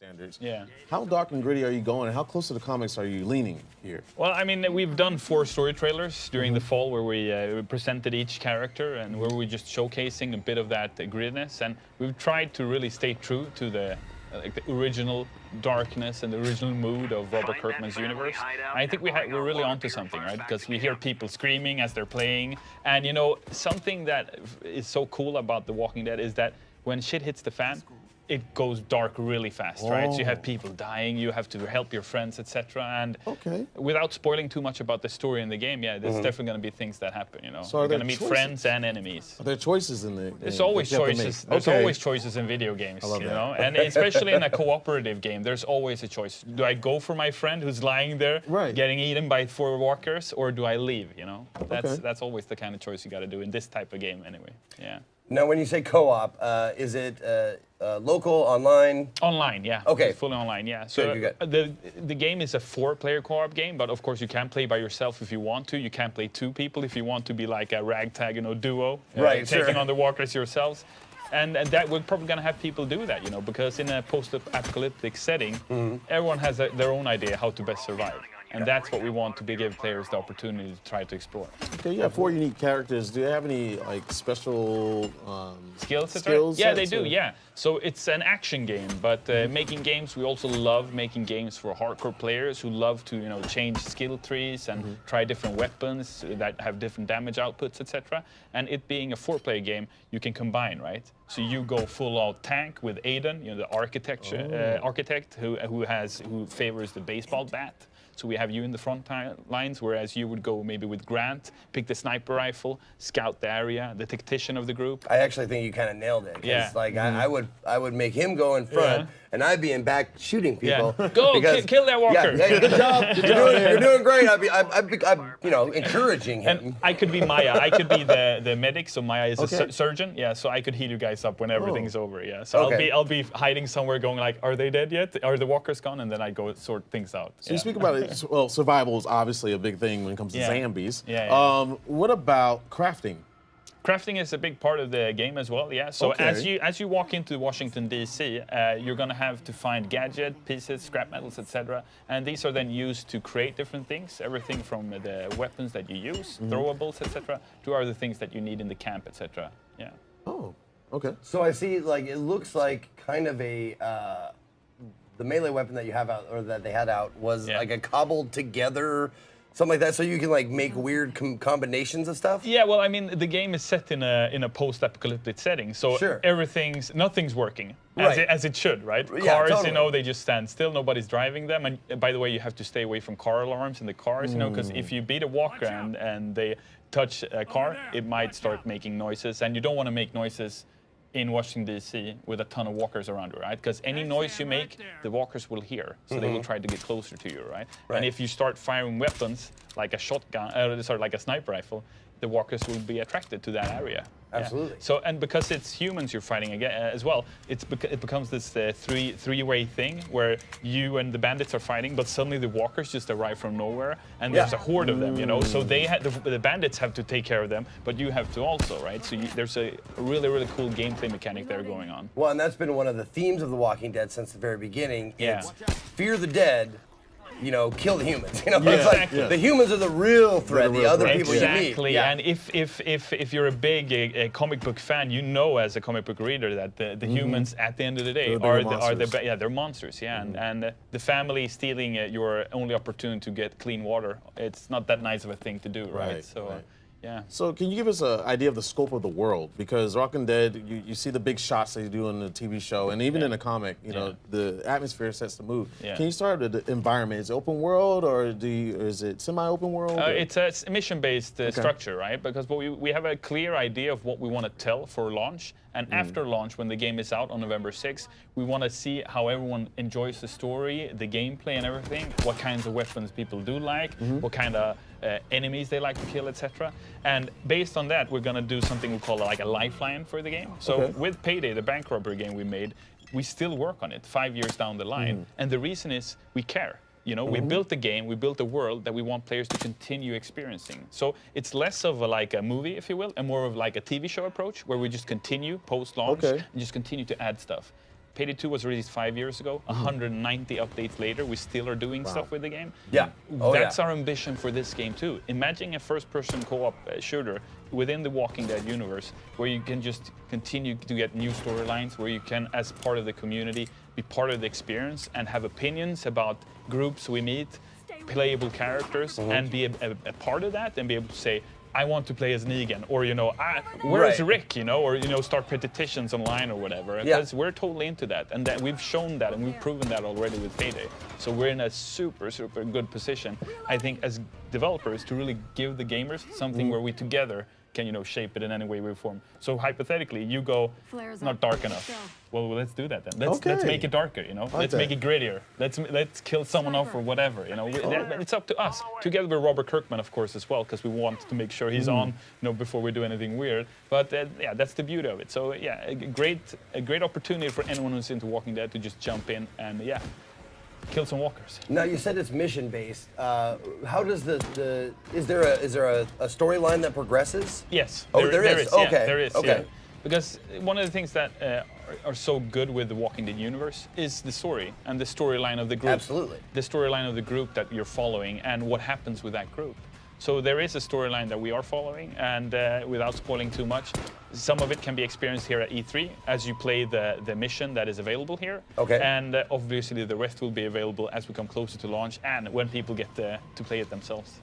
standards. Yeah. How dark and gritty are you going, and how close to the comics are you leaning here? Well, I mean, we've done 4 story trailers during the fall where we presented each character and where we're just showcasing a bit of that grittiness. And we've tried to really stay true to the original darkness and the original mood of Robert Kirkman's universe. And I think we're really onto something, right? Because we hear people screaming as they're playing. And, you know, something that is so cool about The Walking Dead is that when shit hits the fan, it goes dark really fast, right? So you have people dying, you have to help your friends, etc. And without spoiling too much about the story in the game, yeah, there's definitely going to be things that happen, you know. So you're going to meet friends and enemies. Are there choices in the game? There's always choices. There's always choices in video games, you know. And especially in a cooperative game, there's always a choice. Do I go for my friend who's lying there, getting eaten by 4 walkers, or do I leave? You know, that's always the kind of choice you got to do in this type of game, anyway. Yeah. Now, when you say co-op, is it local, online? Online, yeah. Okay. It's fully online, yeah. So the game is a 4-player co-op game, but of course you can play by yourself if you want to. You can play 2 people if you want to be like a ragtag, you know, duo, taking on the walkers yourselves. And that we're probably going to have people do that, you know, because in a post-apocalyptic setting, everyone has their own idea how to best survive. And that's what we want to give players the opportunity to try to explore. Okay, you have 4 unique characters. Do they have any like special skills? Yeah, they do. Yeah. So it's an action game, but making games, we also love making games for hardcore players who love to, you know, change skill trees and try different weapons that have different damage outputs, etc. And it being a 4-player game, you can combine, right? So you go full-out tank with Aiden, you know, the architect who favors the baseball bat. So we have you in the front lines, whereas you would go maybe with Grant, pick the sniper rifle, scout the area, the tactician of the group. I actually think you kind of nailed it. Yeah. Like I would make him go in front, and I'd be in back shooting people. Yeah. Go kill that walker. Yeah, good job. You're doing great. I'd be you know, encouraging him. And I could be Maya. I could be the medic. So Maya is a surgeon. Yeah. So I could heal you guys up when everything's over. Yeah. So I'll be hiding somewhere, going like, are they dead yet? Are the walkers gone? And then I go sort things out. So you speak about it. Well, survival is obviously a big thing when it comes to zombies. Yeah. What about crafting? Crafting is a big part of the game as well, yeah. So as you walk into Washington, D.C., you're going to have to find gadget pieces, scrap metals, etc. And these are then used to create different things, everything from the weapons that you use, throwables, etc., to other things that you need in the camp, etc. Yeah. Oh, okay. So I see, like, it looks like kind of a... the melee weapon that you have out, or that they had out, was like a cobbled together, something like that, so you can like make weird combinations of stuff. Yeah, well, I mean, the game is set in a post-apocalyptic setting, so nothing's working as it should, right? Cars, you know, they just stand still. Nobody's driving them, and by the way, you have to stay away from car alarms in the cars, you know, because if you beat a walker and they touch a car, it might start making noises, and you don't want to make noises in Washington, D.C. with a ton of walkers around you, right? Because any noise you make, the walkers will hear, so they will try to get closer to you, right? And if you start firing weapons, like a shotgun, like a sniper rifle, the walkers will be attracted to that area. Absolutely. Yeah. So, and because it's humans you're fighting again as well, it becomes this three-way thing where you and the bandits are fighting, but suddenly the walkers just arrive from nowhere, and there's a horde of them, you know. So the bandits have to take care of them, but you have to also, right? So there's a really, really cool gameplay mechanic there going on. Well, and that's been one of the themes of The Walking Dead since the very beginning. It's fear the dead, you know, kill the humans. You know, it's like the humans are the real threat. The other people you meet. Exactly. And if you're a big a comic book fan, you know, as a comic book reader, that the humans at the end of the day they're monsters. Yeah. And the family stealing your only opportunity to get clean water, it's not that nice of a thing to do, right? So. Yeah. So can you give us an idea of the scope of the world? Because Walking Dead, you see the big shots they do in the TV show, and even in the comic, you know, the atmosphere sets the mood. Yeah. Can you start with the environment? Is it open world, or is it semi-open world? It's a mission-based structure, right? Because we have a clear idea of what we want to tell for launch, and after launch, when the game is out on November 6th, we want to see how everyone enjoys the story, the gameplay and everything, what kinds of weapons people do like, what kind of enemies they like to kill, etc. And based on that, we're going to do something we call like a lifeline for the game. So with Payday, the bank robbery game we made, we still work on it 5 years down the line. And the reason is we care. You know, we built a game, we built a world that we want players to continue experiencing. So it's less of like a movie, if you will, and more of like a TV show approach, where we just continue post-launch and just continue to add stuff. Payday 2 was released 5 years ago. 190 updates later, we still are doing stuff with the game. Yeah. Oh, That's yeah. our ambition for this game too. Imagine a first-person co-op shooter within the Walking Dead universe, where you can just continue to get new storylines, where you can, as part of the community, be part of the experience and have opinions about groups we meet, playable characters, and be a part of that, and be able to say, I want to play as Negan, or where's Right. Rick, or start petitions online or whatever. Yeah. Because we're totally into that, and that we've shown that, and we've proven that already with Payday. So we're in a super, super good position, I think, as developers, to really give the gamers something where we together can shape it in any way we form. So hypothetically, you go, Flares not up. dark enough. Go. Well, let's do that then. Let's Okay. make it darker. Let's that. make it grittier. Let's kill someone off or whatever. It's up to us. Together with Robert Kirkman, of course, as well, because we want to make sure he's on, before we do anything weird. But yeah, that's the beauty of it. So yeah, a great opportunity for anyone who's into Walking Dead to just jump in and kill some walkers. Now you said it's mission based. How does is there a storyline that progresses? Yes. Oh, there is. Yeah, Okay. there is. Okay. Yeah. Because one of the things that are so good with the Walking Dead universe is the story and the storyline of the group. Absolutely. The storyline of the group that you're following and what happens with that group. So there is a storyline that we are following, and without spoiling too much, some of it can be experienced here at E3 as you play the mission that is available here. Okay. And obviously the rest will be available as we come closer to launch and when people get to play it themselves.